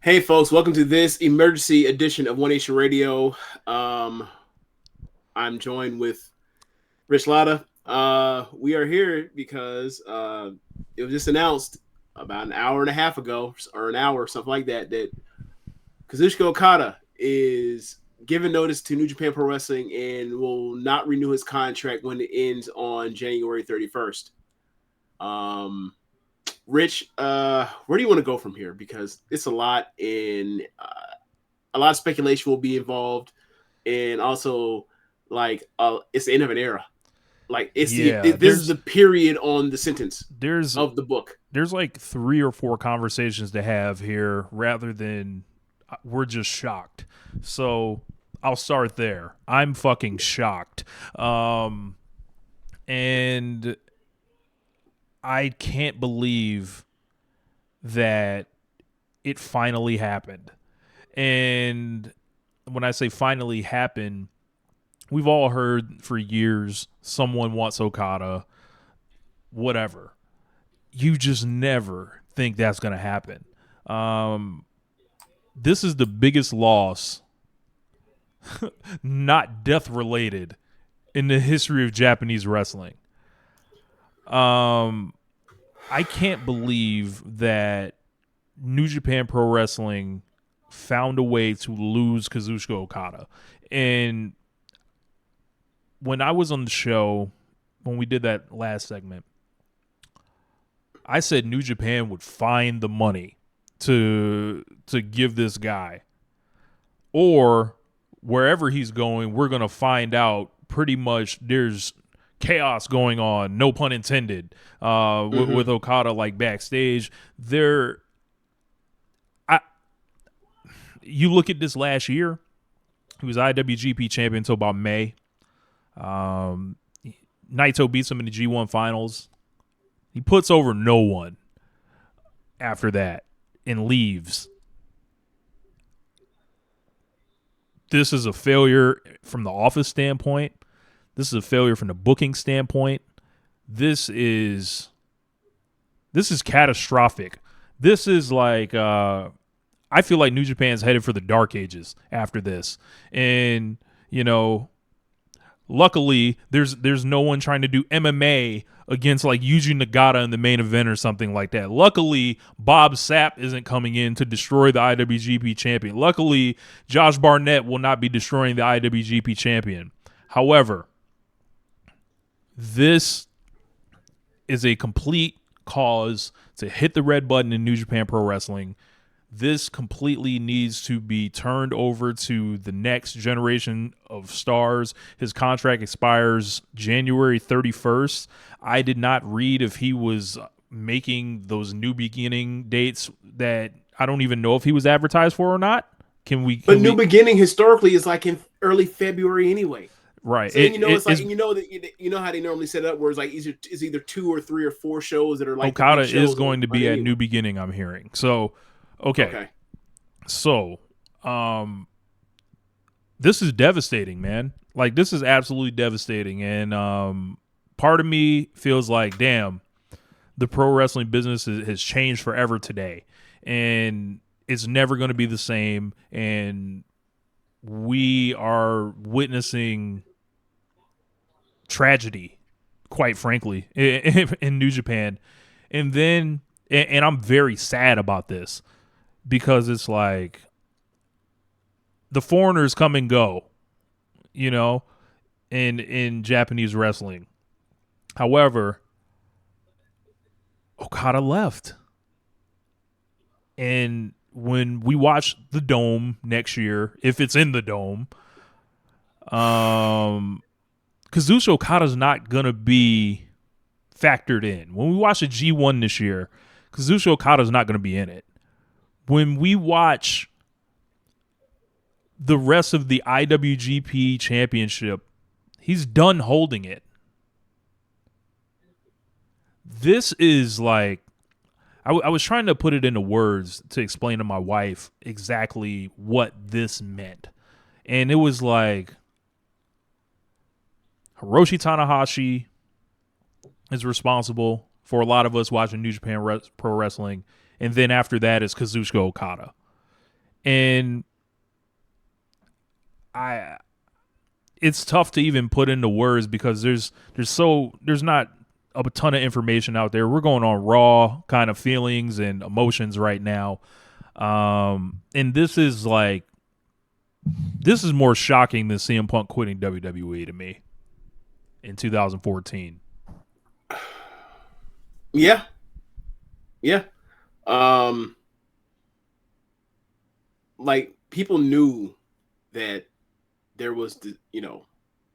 Hey, folks, welcome to this emergency edition of One Nation Radio. Um, I'm joined with Rich Latta. We are here because it was just announced about an hour and a half ago, or an hour, something like that, that Kazuchika Okada is giving notice to New Japan Pro Wrestling and will not renew his contract when it ends on January 31st. Um, Rich, where do you want to go from here? Because it's a lot, and a lot of speculation will be involved, and also it's the end of an era. Yeah, This is the period on the sentence there's of the book. there's like three or four conversations to have here rather than we're just shocked. So I'll start there. I'm fucking shocked. And I can't believe that it finally happened. And when I say finally happened, we've all heard for years someone wants Okada, whatever. You just never think that's going to happen. Um, this is the biggest loss, not death related, in the history of Japanese wrestling. Um, I can't believe that New Japan Pro Wrestling found a way to lose Kazuchika Okada. And when I was on the show, when we did that last segment, I said New Japan would find the money to give this guy, or wherever he's going, we're gonna find out. Pretty much, there's chaos going on. No pun intended. With Okada like backstage, there. I you look at this last year. He was IWGP champion until about May. Um, Naito beats him in the G1 finals. He puts over no one after that and leaves. This is a failure from the office standpoint. This is a failure from the booking standpoint. This is catastrophic. This is like I feel like New Japan's headed for the dark ages after this. And, luckily there's no one trying to do MMA against like Yuji Nagata in the main event or something like that. Luckily, Bob Sapp isn't coming in to destroy the IWGP champion. Luckily, Josh Barnett will not be destroying the IWGP champion. However, this is a complete cause to hit the red button in New Japan Pro Wrestling. This completely needs to be turned over to the next generation of stars. His contract expires January 31st. I did not read if he was making those new beginning dates that I don't even know if he was advertised for or not. But New Beginning historically is like in early February anyway. Right. So it's like you know how they normally set it up where it's like either two or three or four shows that are like Okada is going to be at New Beginning, I'm hearing. So okay. So, this is devastating, man. Like, this is absolutely devastating. And part of me feels like, damn, the pro wrestling business has changed forever today. And it's never going to be the same. And we are witnessing tragedy, quite frankly, in New Japan. And I'm very sad about this, because it's like the foreigners come and go, in Japanese wrestling. However, Okada left. And when we watch the Dome next year, if it's in the Dome, Kazuchika Okada's not going to be factored in. When we watch the G1 this year, Kazuchika Okada's not going to be in it. When we watch the rest of the IWGP championship, he's done holding it. This is like, I was trying to put it into words to explain to my wife exactly what this meant. And it was like, Hiroshi Tanahashi is responsible for a lot of us watching New Japan Pro Wrestling. And then after that is Kazuchika Okada. And I it's tough to even put into words because there's not a ton of information out there. We're going on raw kind of feelings and emotions right now. And this is more shocking than CM Punk quitting WWE to me in 2014. Yeah, yeah. Um, like people knew that there was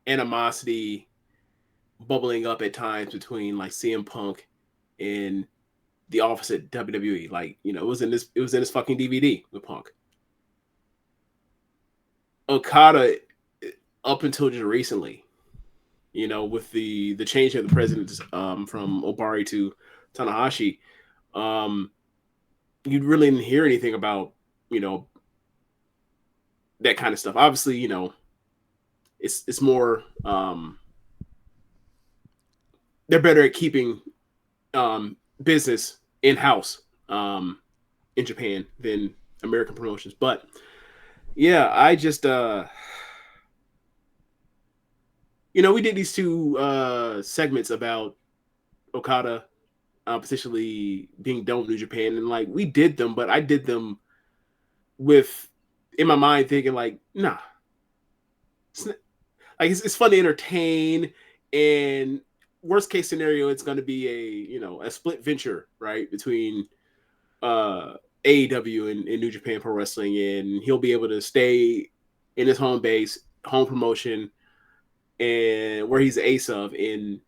animosity bubbling up at times between like CM Punk and the office at WWE. Like, it was in this fucking DVD with Punk. Okada up until just recently, with the change of the president from Obari to Tanahashi, um, you really didn't hear anything about, you know, that kind of stuff. Obviously, it's more they're better at keeping business in house in Japan than American promotions. But yeah, I just we did these two segments about Okada potentially being done with New Japan, and like we did them, but I did them with in my mind thinking like, nah, it's it's fun to entertain, and worst case scenario, it's going to be a split venture right between uh AEW and New Japan Pro Wrestling, and he'll be able to stay in his home base, home promotion, and where he's the ace of, and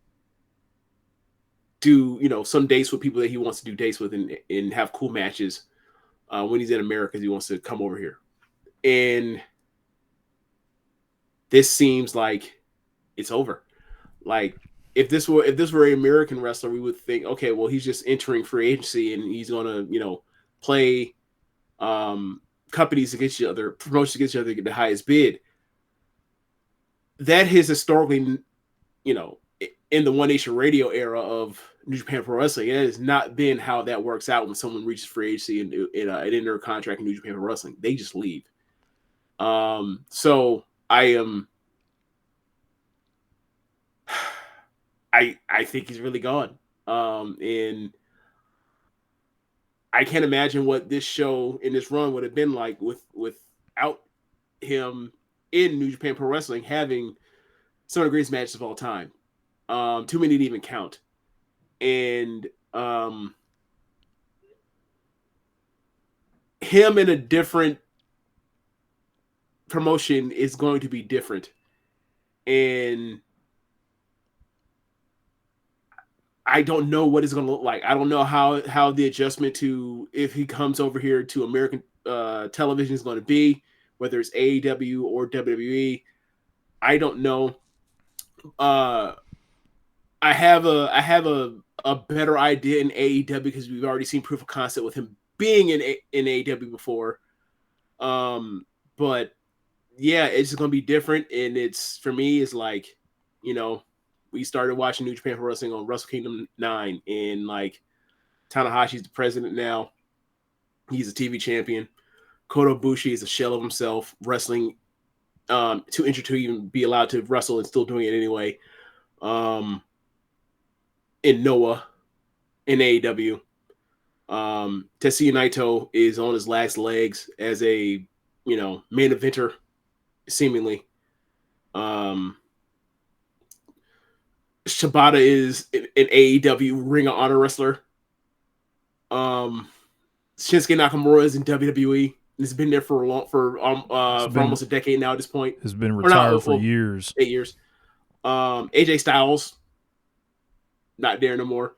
do some dates with people that he wants to do dates with, and have cool matches when he's in America. He wants to come over here, and this seems like it's over. Like if this were an American wrestler, we would think, okay, well, he's just entering free agency and he's gonna play um, companies against each other, promotions against each other to get the highest bid. That has historically, in the One Nation Radio era of New Japan Pro Wrestling, it has not been how that works out when someone reaches free agency and enter a contract in New Japan Pro Wrestling. They just leave. So I am, I think he's really gone. And I can't imagine what this show in this run would have been like without him in New Japan Pro Wrestling having some of the greatest matches of all time. Too many to even count. And him in a different promotion is going to be different. And I don't know what it's going to look like. I don't know how the adjustment to if he comes over here to American television is going to be, whether it's AEW or WWE. I don't know. Uh, I have a better idea in AEW because we've already seen proof of concept with him being in AEW before. But yeah, it's just gonna be different, and it's for me is like, you know, we started watching New Japan Pro Wrestling on Wrestle Kingdom 9, and like Tanahashi's the president now. He's a TV champion. Kota Ibushi is a shell of himself, wrestling too injured to even be allowed to wrestle and still doing it anyway. In Noah in AEW. Tetsuya Naito is on his last legs as a main eventer, seemingly. Um, Shibata is an AEW Ring of Honor wrestler. Um, Shinsuke Nakamura is in WWE. He's been there for for almost a decade now at this point, Has been or not? retired for Well, years. 8 years. AJ Styles not there no more.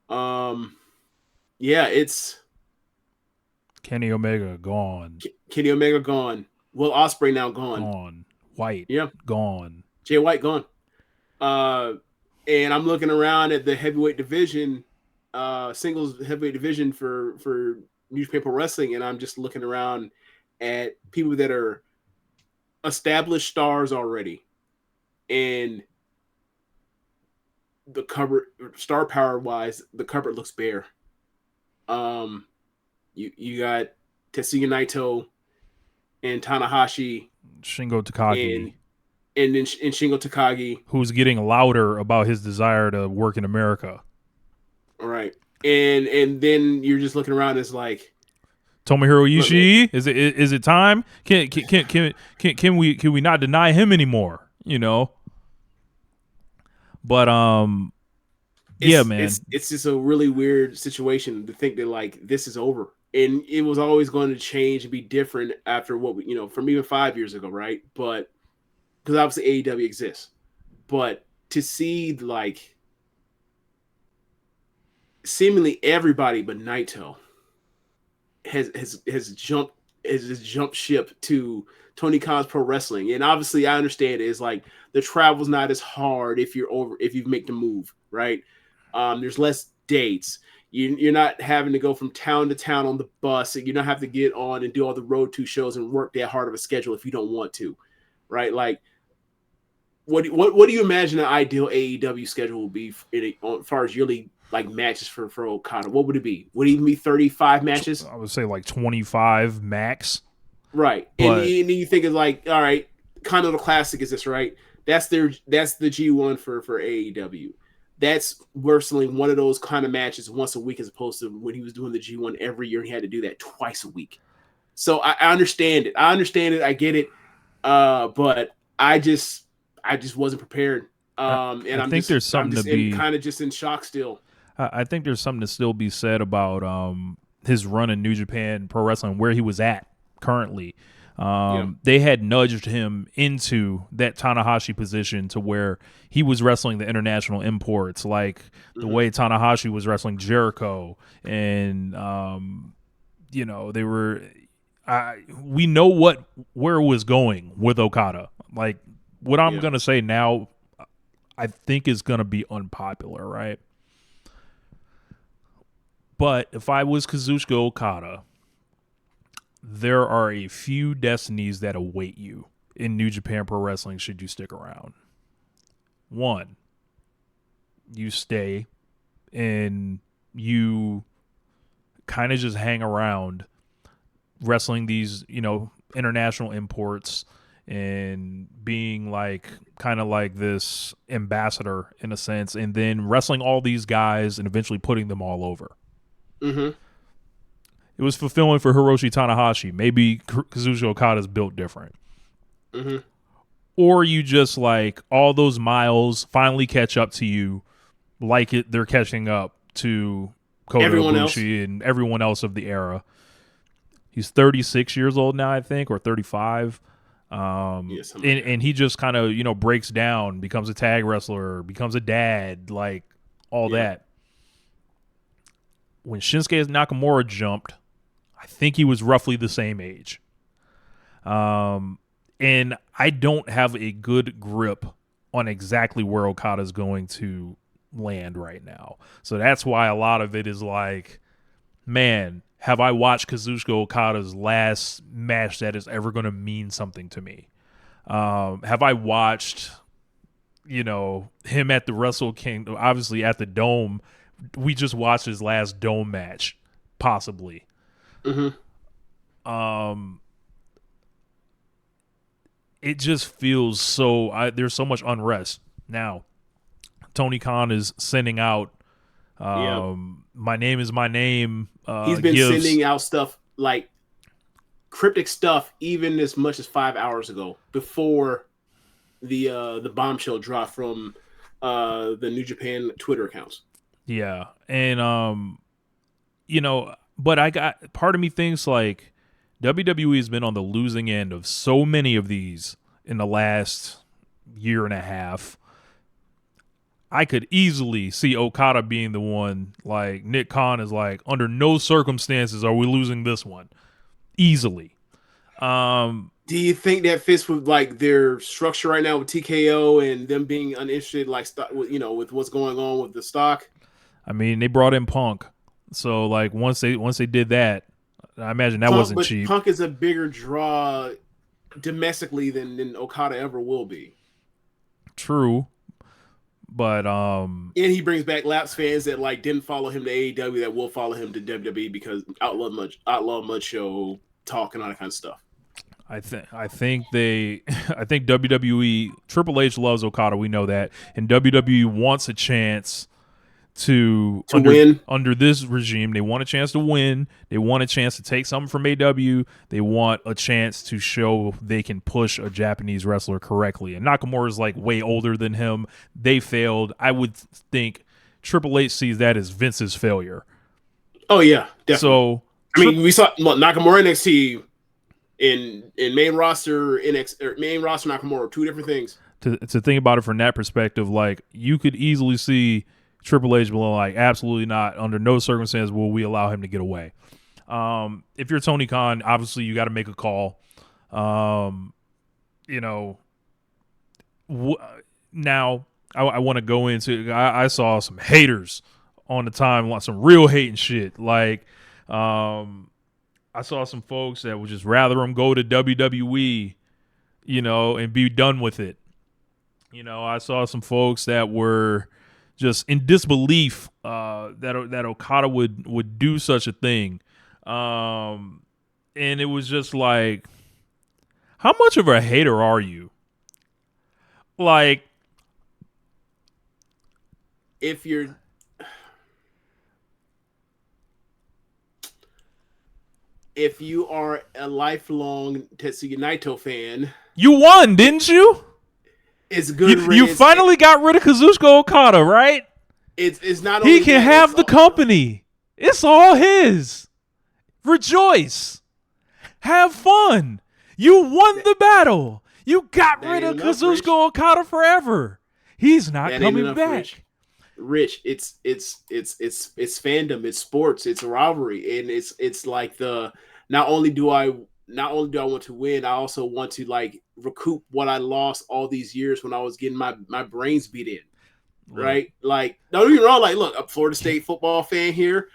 Um, yeah, it's Kenny Omega gone. Kenny Omega gone. Will Ospreay now gone. Gone. White Yeah, gone. Jay White gone. Uh, and I'm looking around at the heavyweight division, singles heavyweight division for New Japan Pro Wrestling, and I'm just looking around at people that are established stars already, and the cupboard, star power wise, the cupboard looks bare. Um, you got Tetsuya Naito, and Tanahashi Shingo and Takagi, and Shingo Takagi. who's getting louder about his desire to work in America. All right, and then you're just looking around. It's like, Tomohiro look, man, Ishii, is it time? Can we not deny him anymore? You know, but yeah, man. it's just a really weird situation to think that like this is over, and it was always going to change and be different after what we, from even 5 years ago, right? But because obviously AEW exists, but to see like seemingly everybody but Naito has jumped ship to Tony Khan's Pro Wrestling, and obviously I understand it's like the travel's not as hard if you make the move, right? There's less dates. You're not having to go from town to town on the bus, and you don't have to get on and do all the road to shows and work that hard of a schedule if you don't want to, right? Like, what do you imagine an ideal AEW schedule will be as far as yearly like matches for Okada? What would it be? Would it even be 35 matches? I would say like 25 max, Right. And but you think of like, all right, Continental Classic is this, right? That's the G1 for AEW. That's wrestling one of those kind of matches once a week as opposed to when he was doing the G1 every year and he had to do that twice a week. So I understand it. I understand it. I get it. But I just wasn't prepared. And I think there's I'm something to just in be. kind of just in shock still. I think there's something to still be said about his run in New Japan Pro Wrestling, where he was at currently. Yeah. They had nudged him into that Tanahashi position to where he was wrestling the international imports, like the Mm-hmm. way Tanahashi was wrestling Jericho, and they were. We know where it was going with Okada. Like what I'm Yeah. gonna say now, I think is gonna be unpopular, right? But if I was Kazuchika Okada, there are a few destinies that await you in New Japan Pro Wrestling should you stick around. One, you stay and you kind of just hang around wrestling these, international imports and being like kind of like this ambassador in a sense, and then wrestling all these guys and eventually putting them all over. Mm-hmm. It was fulfilling for Hiroshi Tanahashi. Maybe Kazuchika Okada's built different. Mm-hmm. Or you just like all those miles finally catch up to you like they're catching up to Kota Everyone else. Ibushi and everyone else of the era. He's 36 years old now, I think, or 35. Yeah, something like that. And he just kind of, breaks down, becomes a tag wrestler, becomes a dad, like all Yeah. that. When Shinsuke Nakamura jumped, I think he was roughly the same age. And I don't have a good grip on exactly where Okada's going to land right now. So that's why a lot of it is like, man, have I watched Kazuchika Okada's last match that is ever going to mean something to me? Have I watched, him at the Wrestle Kingdom, obviously at the Dome? We just watched his last Dome match, possibly. Mm-hmm. Um, it just feels there's so much unrest now. Tony Khan is sending out Yeah. my name is my name He's been gifts. sending out stuff like cryptic stuff even as much as 5 hours ago before the bombshell drop from the New Japan Twitter accounts. Yeah. And but I got part of me thinks like WWE has been on the losing end of so many of these in the last year and a half. I could easily see Okada being the one. Like Nick Khan is like, under no circumstances are we losing this one. Easily. Do you think that fits with like their structure right now with TKO and them being uninterested, like with what's going on with the stock? I mean, they brought in Punk, so like once they did that, I imagine that wasn't But cheap. Punk is a bigger draw domestically than Okada ever will be. True, but And he brings back lapsed fans that like didn't follow him to AEW that will follow him to WWE because Outlaw Mud Show talk and all that kind of stuff. I think WWE Triple H loves Okada. We know that, and WWE wants a chance to to win. under this regime. They want a chance to win. They want a chance to take something from AW. They want a chance to show they can push a Japanese wrestler correctly. And Nakamura is like way older than him. They failed. I would think Triple H sees that as Vince's failure. Oh yeah, definitely. So I mean, we saw Nakamura NXT in main roster NXT or main roster Nakamura, two different things. to think about it from that perspective, like you could easily see Triple H being like, absolutely not. Under no circumstance will we allow him to get away. If you're Tony Khan, obviously you got to make a call. Um, you know, now I want to go into. I saw some haters on the timeline, some real hating shit. Like, I saw some folks that would just rather him go to WWE, and be done with it. I saw some folks that were just in disbelief that Okada would do such a thing, and it was just like, how much of a hater are you? Like, if you're if you are a lifelong Tetsuya Naito fan, you won, didn't you? It's good. You finally got rid of Kazuchika Okada, right? It's not. He can have the company. It's all his. Rejoice. Have fun. You won the battle. You got rid of Kazuchika Okada forever. He's not coming back. Rich, it's fandom, it's sports, it's rivalry, and it's like not only do I want to win, I also want to like recoup what I lost all these years when I was getting my brains beat in. Right? Like, don't get me wrong, like, look, I'm a Florida State football fan here.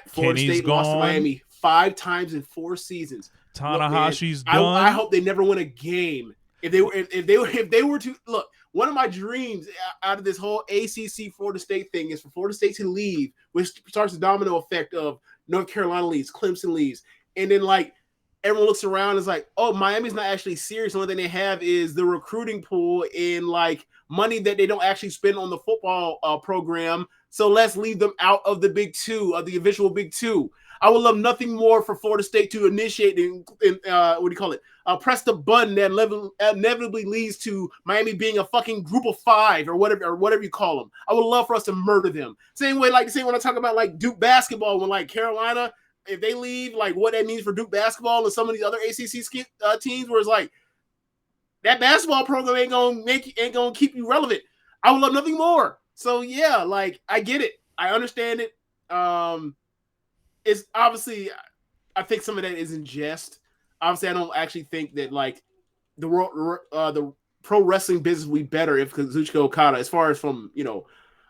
Florida State lost to Miami 5 times in 4 seasons. Tanahashi's done. I hope they never win a game. If they were to look, one of my dreams out of this whole ACC Florida State thing is for Florida State to leave, which starts the domino effect of North Carolina leaves, Clemson leaves, and then like everyone looks around and is like, oh, Miami's not actually serious. The only thing they have is the recruiting pool and like money that they don't actually spend on the football program. So let's leave them out of the Big Two, of the eventual Big Two. I would love nothing more for Florida State to initiate and what do you call it? Press the button that inevitably leads to Miami being a fucking group of 5 or whatever you call them. I would love for us to murder them. Same way when I talk about like Duke basketball, when like Carolina, if they leave, like what that means for Duke basketball and some of these other ACC teams, where it's like that basketball program ain't gonna keep you relevant. I would love nothing more. So yeah, like I get it, I understand it. It's obviously, I think some of that is in jest. Obviously, I don't actually think that like the pro wrestling business would be better if Kazuchika Okada, as far as from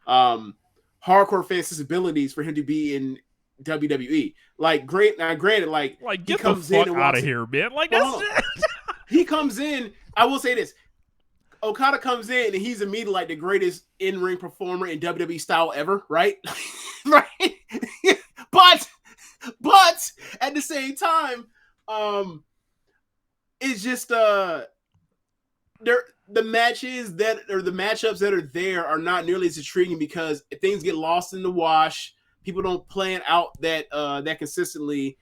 hardcore fan sensibilities, for him to be in WWE. Like, granted, like get he comes the fuck in out of here, man. Like, that's he comes in. I will say this: Okada comes in and he's immediately like the greatest in-ring performer in WWE style ever, right? Right? But at the same time, it's just the matches that, or the matchups that are there, are not nearly as intriguing because things get lost in the wash. People don't plan out that consistently.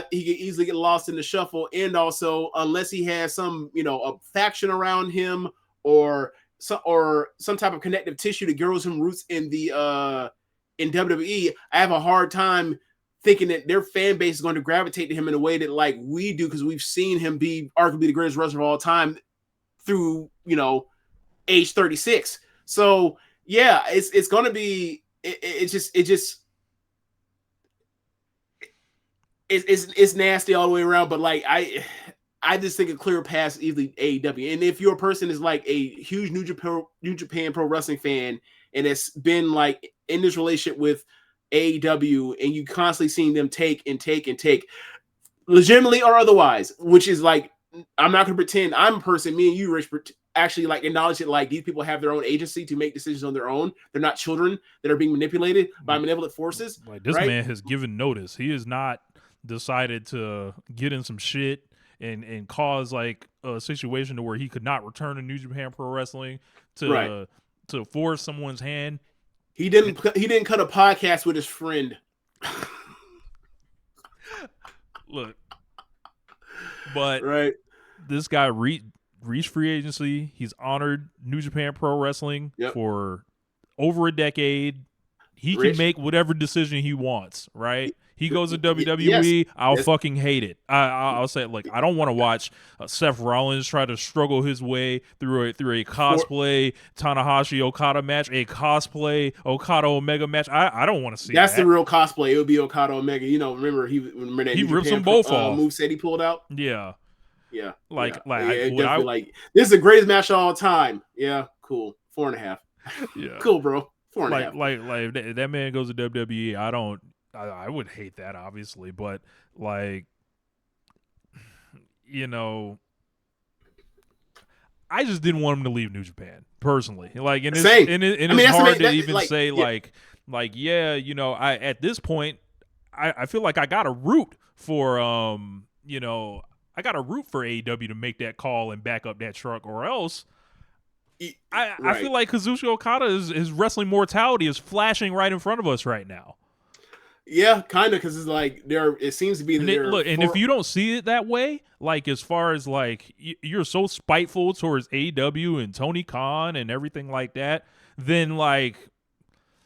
He can easily get lost in the shuffle, and also unless he has some a faction around him or some type of connective tissue that grows him roots in the in WWE, I have a hard time thinking that their fan base is going to gravitate to him in a way that like we do, because we've seen him be arguably the greatest wrestler of all time through age 36. So yeah, it's going to be it's nasty all the way around. But like I just think a clear pass easily AEW. And if your person is like a huge New Japan Pro Wrestling fan and it's been like in this relationship with AEW, and you constantly seeing them take, legitimately or otherwise, which is like, I'm not going to pretend I'm a person, me and you, Rich, actually like acknowledge that like these people have their own agency to make decisions on their own. They're not children that are being manipulated by malevolent forces. Like, this man has given notice. He has not decided to get in some shit and cause like a situation to where he could not return to New Japan Pro Wrestling Right. to force someone's hand. He didn't cut a podcast with his friend. Look, but Right. this guy reached free agency. He's honored New Japan Pro Wrestling Yep. for over a decade. He can make whatever decision he wants, right? He goes to WWE. Yes. I'll fucking hate it. I'll say, like, I don't want to watch Seth Rollins try to struggle his way through a cosplay Tanahashi Okada match, a cosplay Okada Omega match. I don't want to see that. That's the real cosplay. It would be Okada Omega. You know, remember that he rips them both off. Move set he pulled out. Yeah. Yeah. Like like this is the greatest match of all time. Yeah. Cool. 4.5. Yeah. Cool, bro. 4.5. Like that man goes to WWE. I would hate that, obviously, but like, you know, I just didn't want him to leave New Japan personally. Like, and it's hard to even say yeah, you know, at this point, I feel like I got to root for I got to root for AEW to make that call and back up that truck, or else. I feel like Kazuchika Okada his wrestling mortality is flashing right in front of us right now. Yeah, kind of, because it's like it seems to be that and if you don't see it that way, like as far as like you're so spiteful towards AEW and Tony Khan and everything like that, then like,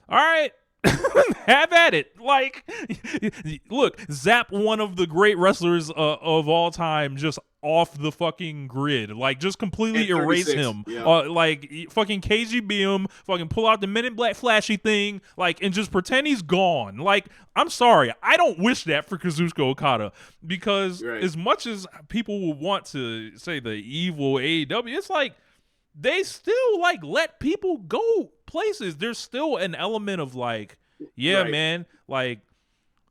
all right, have at it. Like, look, zap one of the great wrestlers of all time just off the fucking grid. Like, just completely erase him. Yeah. Like, fucking KGB him, fucking pull out the Men in Black flashy thing, like, and just pretend he's gone. Like, I'm sorry, I don't wish that for Kazuchika Okada, because as much as people will want to say the evil AEW, it's like they still like let people go places. There's still an element of like, man, like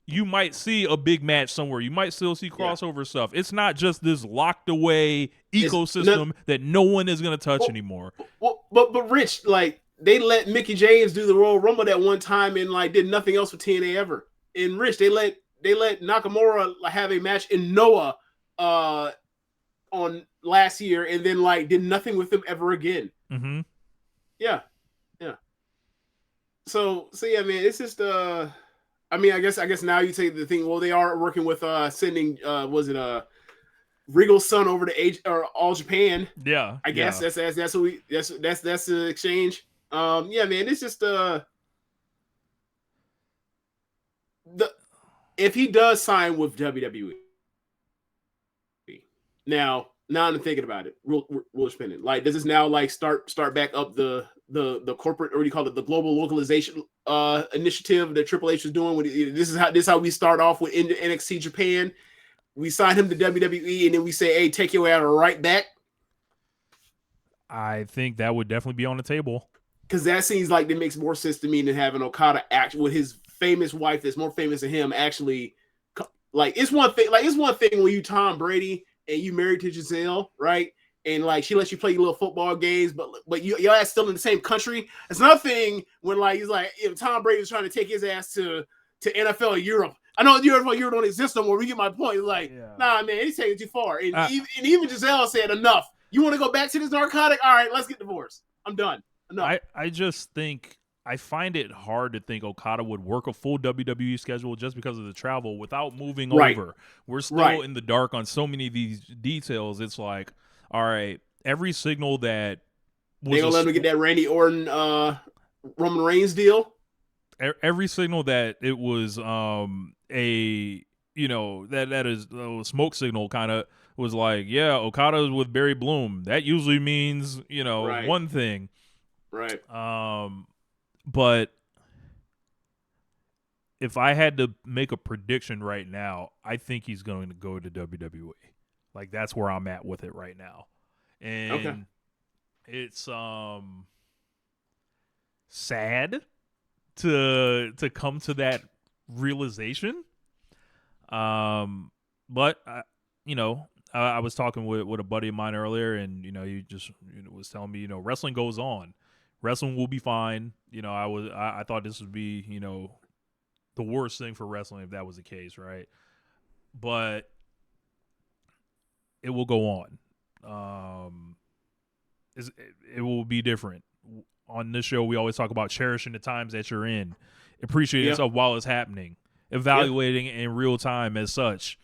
you might see a big match somewhere. You might still see crossover stuff. It's not just this locked away ecosystem that no one is going to touch anymore. But Rich, like, they let Mickey James do the Royal Rumble that one time and like did nothing else with TNA ever. And Rich, they let Nakamura have a match in Noah on last year, and then like did nothing with him ever again. Mm-hmm. Yeah. So yeah, man, it's just I mean, I guess now you take the thing. Well, they are working with sending Regal's son over to All Japan. Yeah, I guess that's the exchange. Yeah, man, it's just if he does sign with WWE. Now I'm thinking about it. We'll spin it. Like, does this now like start back up the corporate, or what do you call it, the global localization initiative that Triple H is doing? This is how we start off with NXT Japan. We sign him to WWE, and then we say, "Hey, take your ass right back." I think that would definitely be on the table, because that seems like it makes more sense to me than having Okada act with his famous wife that's more famous than him. Actually, like, it's one thing. Like, it's one thing when you Tom Brady and you married to Giselle, right? And like she lets you play your little football games, but your ass still in the same country. It's another thing when like he's like, if Tom Brady was trying to take his ass to NFL Europe. I know NFL Europe don't exist no more. We get my point. It's like, nah, man, he's taking it too far. And even Giselle said, enough. You want to go back to this narcotic? All right, let's get divorced. I'm done. Enough. I just think I find it hard to think Okada would work a full WWE schedule just because of the travel without moving over. We're still in the dark on so many of these details. It's like, all right, every signal that was they gonna let him get that Randy Orton Roman Reigns deal. Every signal that it was a that is a smoke signal kind of was like, yeah, Okada's with Barry Bloom. That usually means one thing, right? But if I had to make a prediction right now, I think he's going to go to WWE. Like, that's where I'm at with it right now. And it's sad to come to that realization. But I was talking with a buddy of mine earlier, and he just was telling me, wrestling goes on. Wrestling will be fine. I thought this would be, the worst thing for wrestling if that was the case, right? But it will go on. Um, it will be different. On this show, we always talk about cherishing the times that you're in, appreciating Yeah, yourself while it's happening, yeah, evaluating it in real time as such,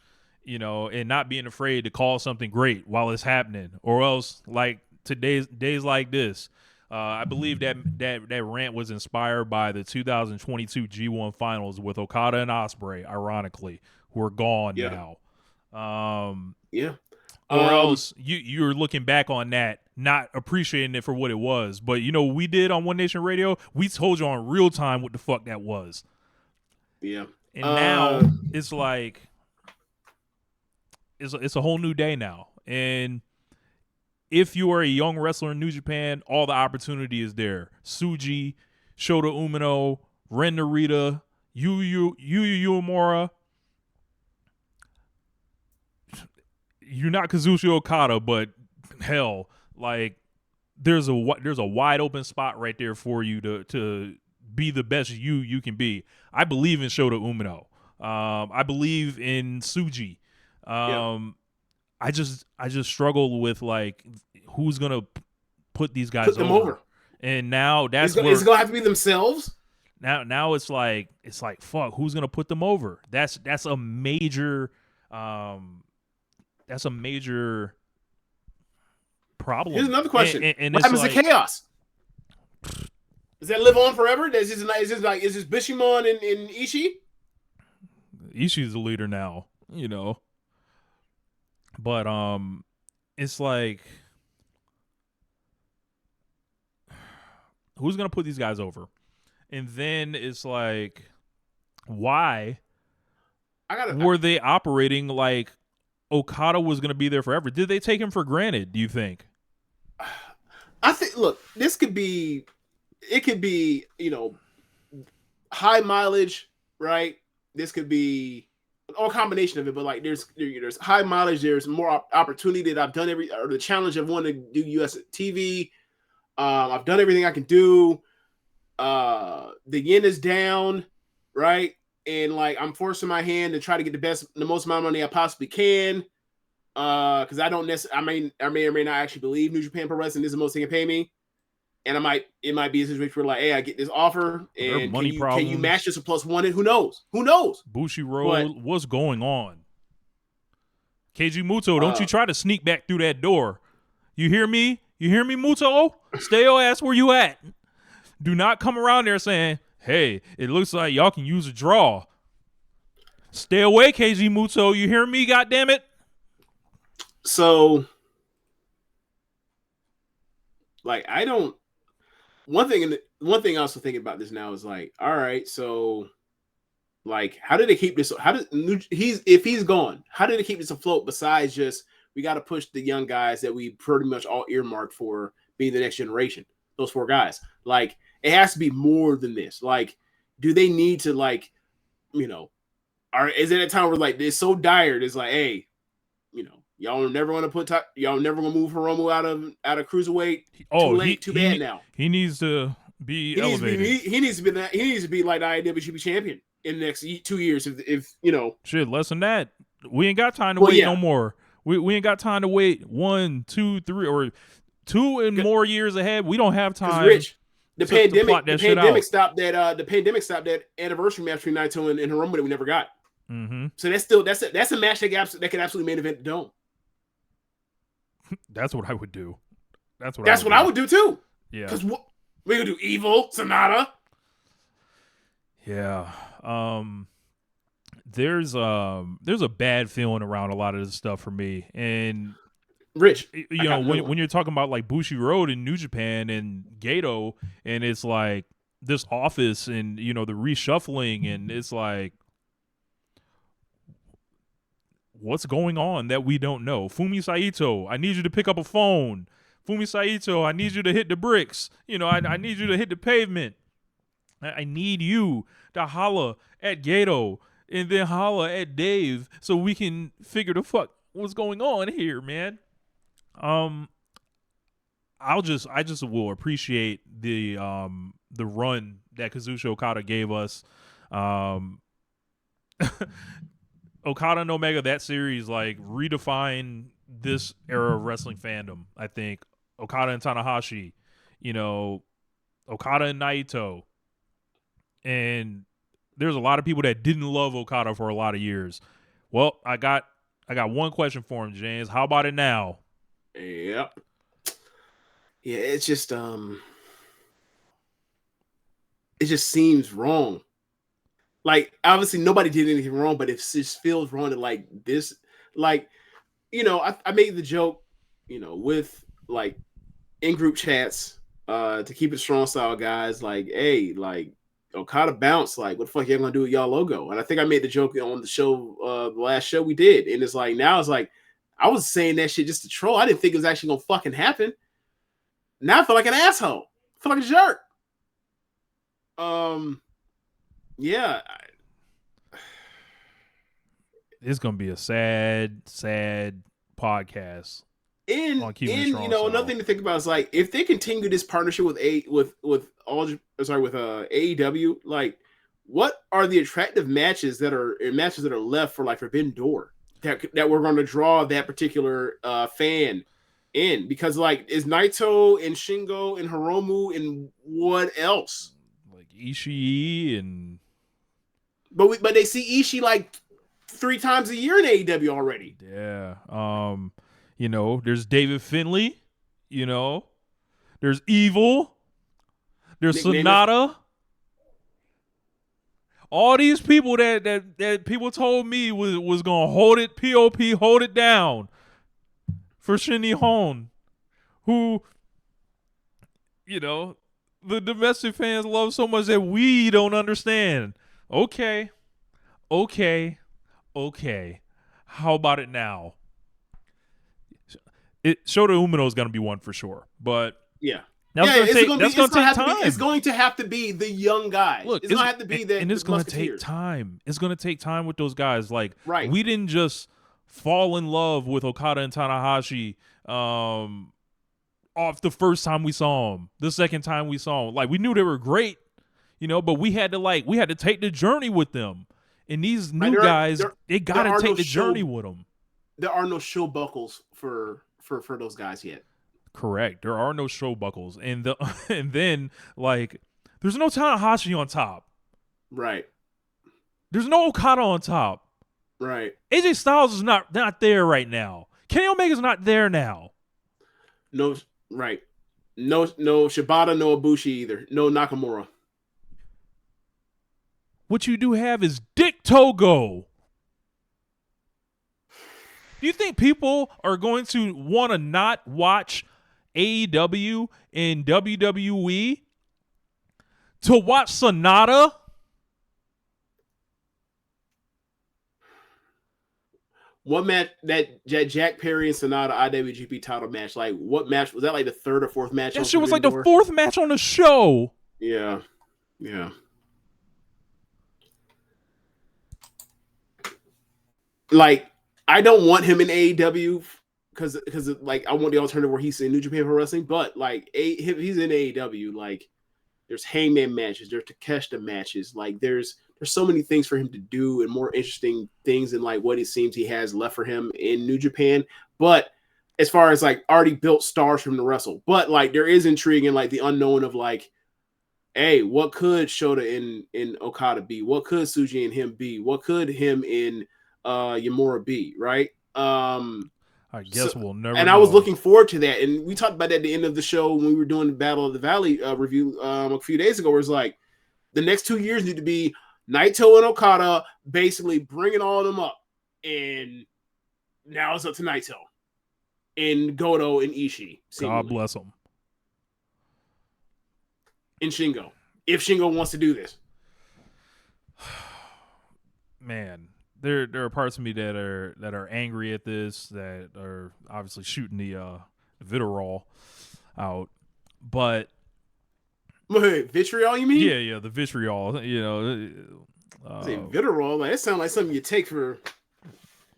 and not being afraid to call something great while it's happening, or else like today's days like this. I believe that rant was inspired by the 2022 G1 Finals with Okada and Ospreay, ironically, who are gone yeah, now. Um, yeah. or Um, else you're looking back on that not appreciating it for what it was. But what we did on One Nation Radio, we told you on real time what the fuck that was. yeah. And Uh, now it's like it's a whole new day now. And if you are a young wrestler in New Japan, all the opportunity is there. Suji, Shota Umino, Ren Narita, Yu Uemura. You're not Kazuchika Okada, but hell, like there's a wide open spot right there for you to be the best you can be. I believe in Shota Umino. I believe in Suji. yeah. Um, I just struggle with like who's gonna put these guys Put them over, over. and now that's Is it where gonna have to be themselves? now it's like fuck, who's gonna put them over? That's a major um that's a major Here's problem, another and, question: and, and What it's happens to like chaos? Does that live on forever? Is this Bishimon and Ishii? Ishii's the leader now, but it's like who's gonna put these guys over? And then it's like, why I gotta. were they operating like Okada was gonna be there forever? Did they take him for granted? Do you think? I think. Look, this could be. It could be. High mileage, right? This could be all combination of it, but like there's high mileage. There's more opportunity that I've done or the challenge of wanting to do US TV. I've done everything I can do. The yen is down, right? And like I'm forcing my hand to try to get the most amount of money I possibly can. Because I don't necessarily, I may or may not actually believe New Japan Pro Wrestling is the most they can pay me, and it might be a situation where like, hey, I get this offer, Their and money can you match problems. this a +1? And who knows? Who knows? But Bushiroad, what's going on? Keiji Muto, don't you uh, try to sneak back through that door. You hear me? You hear me, Muto? Stay your ass where you at. Do not come around there saying, hey, it looks like y'all can use a draw. Stay away, Keiji Muto. You hear me, goddammit? so like I don't. One thing I also thinking about this now is like, all right, so like, how did they keep this? How did if he's gone? How did they keep this afloat? Besides just we got to push the young guys that we pretty much all earmarked for being the next generation. Those four guys. Like, it has to be more than this. Like, do they need to like, you know, is it a time where like it's so dire? It's like, hey, y'all never want to y'all never want to move Hiromu out of cruiserweight. Too Oh, late. Too bad now. he needs to be He needs to elevated. be he needs to be like the IWGP champion in the next 2 years. If Shit, less than that. We ain't got time to well, wait yeah, no more. We ain't got time to wait 1, 2, 3, or 2 and more years ahead. We don't have because time Rich, the to plot pandemic, that shit out. stopped that anniversary match between Naito and Hiromu that we never got. Mm-hmm. So that's a match that could absolutely main event the dome. That's what I would do. That's what I would do too. Yeah. Because we could do Evil, Sonata. Yeah. There's a bad feeling around a lot of this stuff for me. And Rich, when you're talking about like Bushiroad in New Japan and Gato, and it's like this office and the reshuffling, and it's like what's going on that we don't know. Fumi Saito, I need you to pick up a phone. Fumi Saito, I need you to hit the bricks. I need you to hit the pavement. I need you to holla at Gato and then holla at Dave so we can figure the fuck what's going on here, man. I just will appreciate the run that Kazuchika Okada gave us. Okada and Omega, that series like redefined this era of wrestling fandom. I think Okada and Tanahashi, you know, Okada and Naito, and there's a lot of people that didn't love Okada for a lot of years. Well, I got one question for him, James. How about it now? Yep. Yeah, it just seems wrong. Like, obviously nobody did anything wrong, but it just feels wrong to like this. Like, I made the joke, with like in group chats, to keep it strong style guys, like, hey, like Okada bounce, like, what the fuck y'all gonna do with y'all logo? And I think I made the joke on the show, the last show we did, and it's like now it's like I was saying that shit just to troll. I didn't think it was actually gonna fucking happen. Now I feel like an asshole. I feel like a jerk. Um, yeah, It's gonna be a sad, sad podcast and on keeping it and strong another style. thing to think about is like if they continue this partnership with AEW, like what are the attractive matches that are left for like Forbidden Door that we're going to draw that particular fan in, because like is Naito and Shingo and Hiromu and what else? Like Ishii and But they see Ishii like 3 times a year in AEW already. yeah, there's David Finley, there's Evil, there's Nick Nemeth. Sonata. All these people that people told me was gonna hold it, POP, hold it down for Shinny Hone, who, you know, the domestic fans love so much that we don't understand. Okay, okay, okay. How about it now? Shota Umino is gonna be one for sure, but Yeah. that's gonna take time. It's going to have to be the young guys. Look, it's going to have to be and it's the going to take Musketeers. time. It's going to take time with those guys. Like, Right. we didn't just fall in love with Okada and Tanahashi off the first time we saw them, the second time we saw them. Like, we knew they were great, but we had to take the journey with them. And these new guys, they got to take the journey with them. There are no show buckles for those guys yet. Correct. There are no show buckles, and and then like there's no Tanahashi on top. Right. There's no Okada on top. Right. AJ Styles is not there right now. Kenny Omega's not there now. No. Right. No Shibata, no Ibushi either. No Nakamura. What you do have is Dick Togo. Do you think people are going to want to not watch AEW and WWE to watch Sonata? What match that Jack Perry and Sonata IWGP title match? Like, what match was that? Like the third or fourth match? That shit was like the fourth match on the show. Yeah, yeah. Like, I don't want him in AEW because like I want the alternative where he's in New Japan Pro Wrestling. But like, he's in AEW. Like, there's Hangman matches, there's Takeshita matches. Like, there's so many things for him to do and more interesting things than like what it seems he has left for him in New Japan. But as far as like already built stars for him to wrestle, but like there is intrigue in like the unknown of like, hey, what could Shota in Okada be? What could Suji and him be? What could him in Yamura be? Right. I guess we'll never. And know. I was looking forward to that, and we talked about that at the end of the show when we were doing the Battle of the Valley review a few days ago. Where it's like the next 2 years need to be Naito and Okada basically bringing all of them up, and now it's up to Naito and Goto and Ishii. Seemingly. God bless them. And Shingo, if Shingo wants to do this, man. There are parts of me that are angry at this, that are obviously shooting the vitriol out, but vitriol, you mean? Yeah, the vitriol. Vitriol. Like, that sounds like something you take for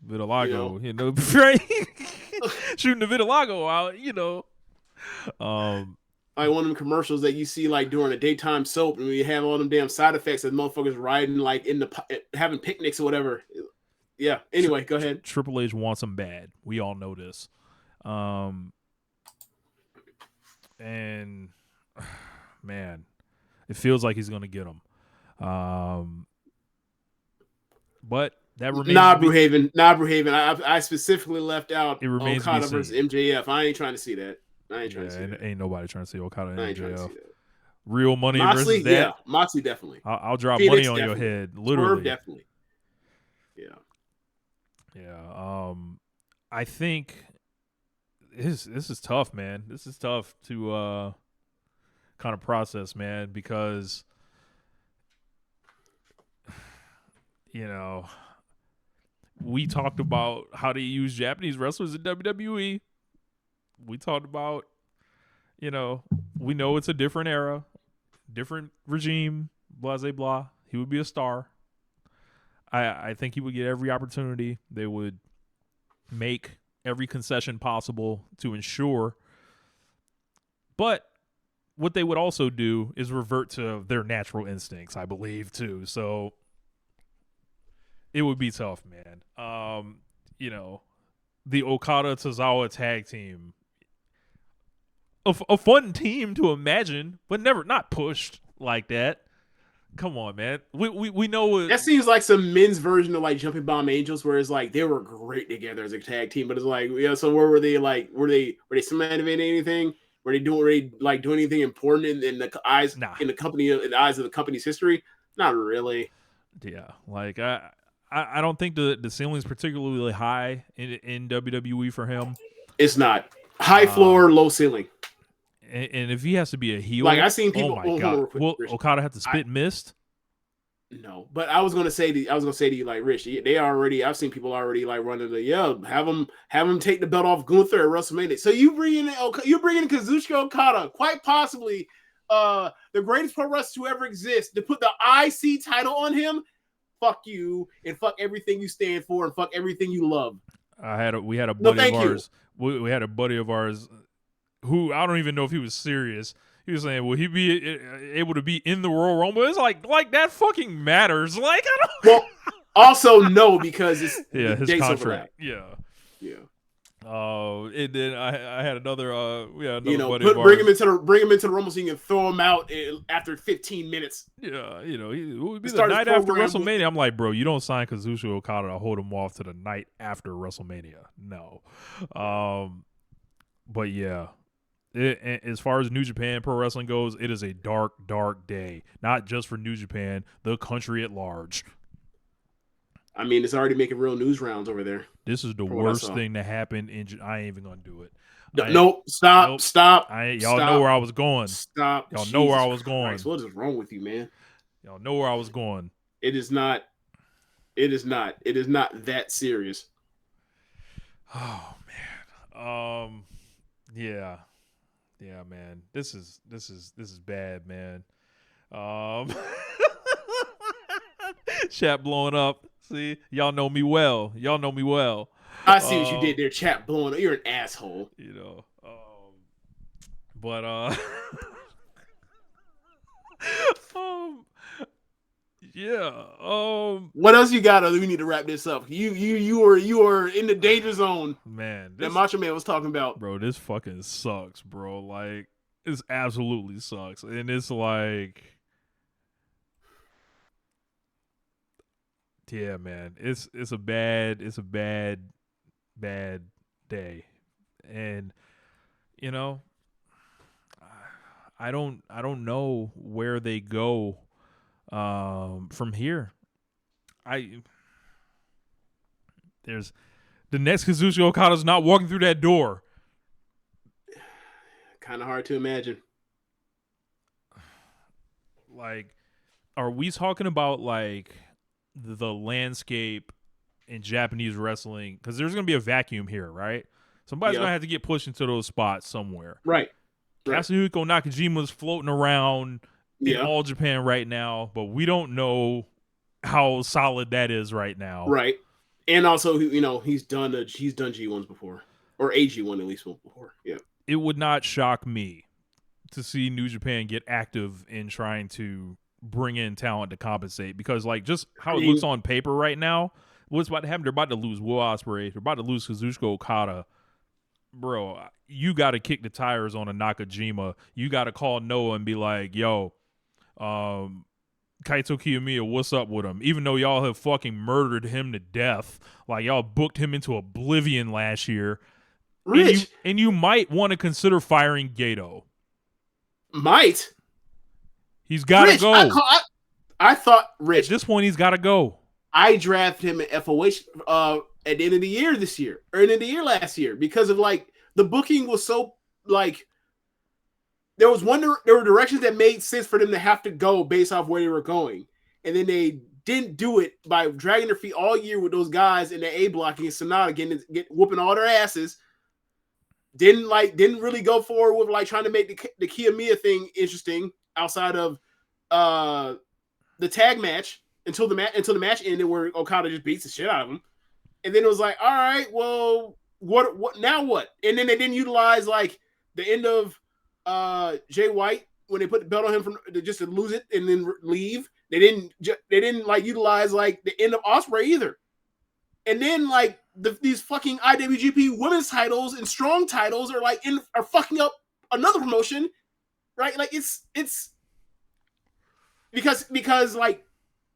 vitiligo. Right? Shooting the vitiligo out. Like one of them commercials that you see like during a daytime soap, and we have all them damn side effects of motherfuckers riding like having picnics or whatever. Yeah. Anyway, go ahead. Triple H wants him bad. We all know this. And man, it feels like he's gonna get him. But that remains to be. Brookhaven. I specifically left out It remains to be Okada versus seen. MJF. I ain't trying to see that. Ain't nobody trying to see Okada and I ain't trying to see MJF. that. Real money Moxley, versus that. Moxley definitely. I'll drop Phoenix, money on definitely. your head, literally. Swerve, definitely. Yeah. Yeah. I think this is tough, man. This is tough to kind of process, man, because we talked about how they use Japanese wrestlers in WWE. We talked about, we know it's a different era, different regime, blah, blah, blah. He would be a star. I think he would get every opportunity. They would make every concession possible to ensure. But what they would also do is revert to their natural instincts, I believe, too. So it would be tough, man. The Okada Tozawa tag team. A fun team to imagine, but not pushed like that. Come on, man. We know that seems like some men's version of like Jumping Bomb Angels, where it's like they were great together as a tag team, but it's like, so where were they? Like, were they cementing anything? Were they doing anything important in the eyes in the company, in the eyes of the company's history? Not really. Yeah, like I don't think the ceiling is particularly high in WWE for him. It's not high floor, low ceiling. And if he has to be a heel, like I seen people. Oh my god! Will Okada have to spit mist? No, but I was gonna say to you, like, Rich, I've seen people already like running have them take the belt off Gunther at WrestleMania. So you're bringing in Kazuchika Okada, quite possibly the greatest pro wrestler to ever exist, to put the IC title on him. Fuck you and fuck everything you stand for and fuck everything you love. We had a buddy of ours. We had a buddy of ours who I don't even know if he was serious. He was saying, will he be able to be in the Royal Rumble? It's like that fucking matters. Like, I don't. Well, also no, because it's his contract. Yeah. And then I had another. We had another buddy. Bring him into the Rumble so you can throw him out after 15 minutes. Yeah, it would be the night after WrestleMania. I'm like, bro, you don't sign Kazuchika Okada to hold him off to the night after WrestleMania. No. But yeah. As far as New Japan Pro Wrestling goes, it is a dark, dark day. Not just for New Japan, the country at large. I mean, it's already making real news rounds over there. This is the worst thing to happen. I ain't even going to do it. Stop. Y'all know where I was going. Stop. Y'all know where I was going. Christ, what is wrong with you, man? Y'all know where I was going. It is not that serious. Oh, man. Yeah. Yeah, man. This is bad, man. Chat blowing up. See, y'all know me well. I see what you did there. Chat blowing up. You're an asshole. But yeah. What else you got? We need to wrap this up. You are in the danger zone, man. That Macho Man was talking about, bro. This fucking sucks, bro. Like, this absolutely sucks, and it's like, yeah, man. It's a bad day, and I don't know where they go from here. There's the next Kazuchika Okada's not walking through that door. Kind of hard to imagine. Like, are we talking about like the landscape in Japanese wrestling? Because there's going to be a vacuum here, right? Somebody's going to have to get pushed into those spots somewhere. Right. Kazuchika Nakajima's floating around in All Japan right now, but we don't know how solid that is right now. Right. And also, he's done G1s before, or a G1 at least before. Yeah. It would not shock me to see New Japan get active in trying to bring in talent to compensate, because like just how it looks on paper right now, what's about to happen? They're about to lose Will Ospreay. They're about to lose Kazuchika Okada. Bro, you got to kick the tires on a Nakajima. You got to call Noah and be like, yo, Kaito Kiyomiya, what's up with him? Even though y'all have fucking murdered him to death, like y'all booked him into oblivion last year, Rich and you might want to consider firing Gato. might. He's got to go. I thought Rich. At this point, he's got to go. I drafted him in FOH at the end of the year this year, or end of the year last year, because of like the booking was so like there were directions that made sense for them to have to go based off where they were going, and then they didn't do it by dragging their feet all year with those guys in the A block against Sonata, getting whooping all their asses. Didn't really go forward with like trying to make the Kiyomiya thing interesting outside of the tag match until the match ended where Okada just beats the shit out of him. And then it was like, all right, well, what now what? And then they didn't utilize like the end of Jay White when they put the belt on him just to lose it and then leave. They didn't like utilize like the end of Ospreay either. And then like these fucking IWGP women's titles and strong titles are fucking up another promotion, right? Like it's because like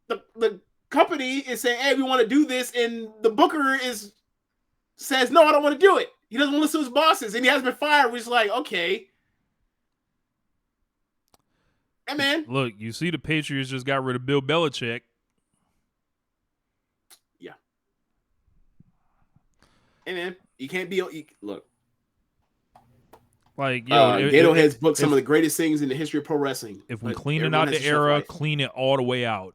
the company is saying, hey, we want to do this, and the booker says, no, I don't want to do it. He doesn't want to listen to his bosses, and he hasn't been fired. We're just like, okay. Hey, man. Look, you see the Patriots just got rid of Bill Belichick. Yeah. Hey, man. You can't be... Look. Like, yo, Gato has booked some of the greatest things in the history of pro wrestling. If we clean it out the era, clean it all the way out.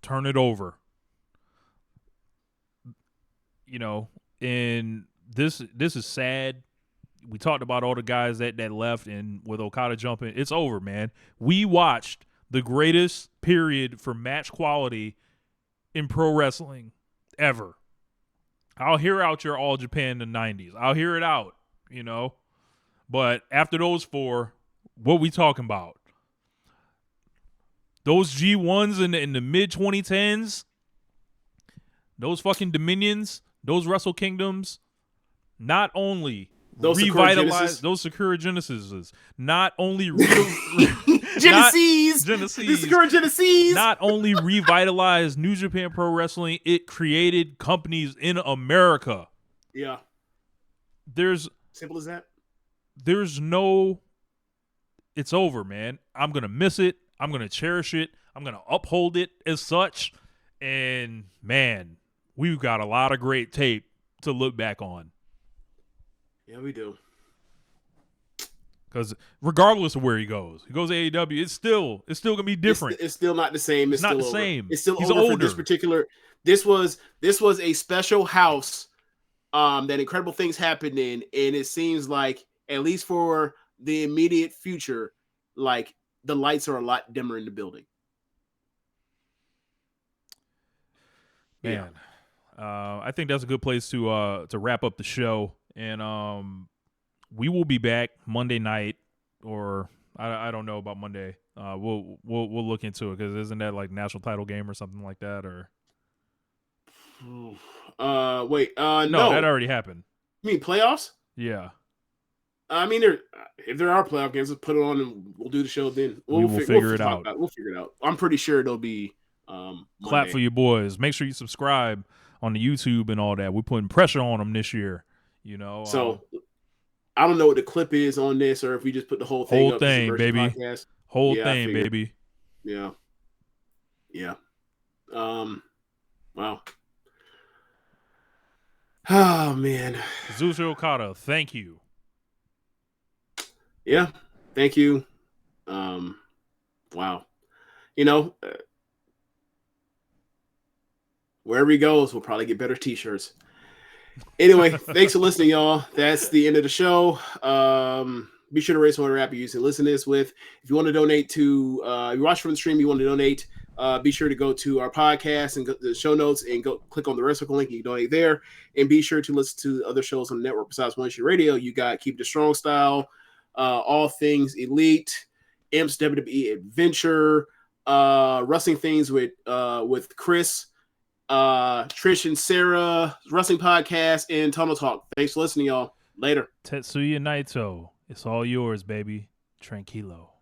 Turn it over. You know, and this is sad. We talked about all the guys that left, and with Okada jumping, it's over, man. We watched the greatest period for match quality in pro wrestling ever. I'll hear out your All Japan in the 90s. I'll hear it out, you know. But after those four, what we talking about? Those G1s in the mid-2010s, those fucking Dominions, those Wrestle Kingdoms, not only revitalized those Sakura Genesises, not only Genesis, the Sakura Genesis, not only revitalized New Japan Pro Wrestling, it created companies in America. Yeah, there's simple as that. There's no, it's over, man. I'm gonna miss it. I'm gonna cherish it. I'm gonna uphold it as such. And man, we've got a lot of great tape to look back on. Yeah, we do. Because regardless of where he goes to AEW, it's still gonna be different. It's still not the same. It's not the same. It's still He's over older. For this particular. This was a special house that incredible things happened in, and it seems like at least for the immediate future, like the lights are a lot dimmer in the building. Man, I think that's a good place to wrap up the show. And we will be back Monday night, or I don't know about Monday. We'll look into it, because isn't that like national title game or something like that? Or wait, no, that already happened. You mean playoffs? Yeah. I mean, if there are playoff games, let's put it on and we'll do the show then. We'll figure it out. We'll figure it out. I'm pretty sure it'll be clap for your boys. Make sure you subscribe on the YouTube and all that. We're putting pressure on them this year, you know. So I don't know what the clip is on this, or if we just put the whole thing up thing, baby. Podcast. Whole thing, baby. Yeah. Yeah. Wow. Oh man. Kazuchika Okada, thank you. Yeah, thank you. Wow. You know, wherever he goes, we'll probably get better t-shirts. Anyway, thanks for listening, y'all. That's the end of the show. Be sure to rate on whatever app you're using to listen to this with. If you want to donate to, if you watch from the stream, you want to donate, be sure to go to our podcast and go to the show notes and go click on the Wrestle link. You can donate there. And be sure to listen to other shows on the network besides One Issue Radio. You got Keep the Strong Style, All Things Elite, Imps WWE Adventure, Wrestling Things with Chris, Trish and Sarah Wrestling Podcast, and Tunnel Talk. Thanks for listening, y'all. Later. Tetsuya Naito, it's all yours, baby. Tranquilo.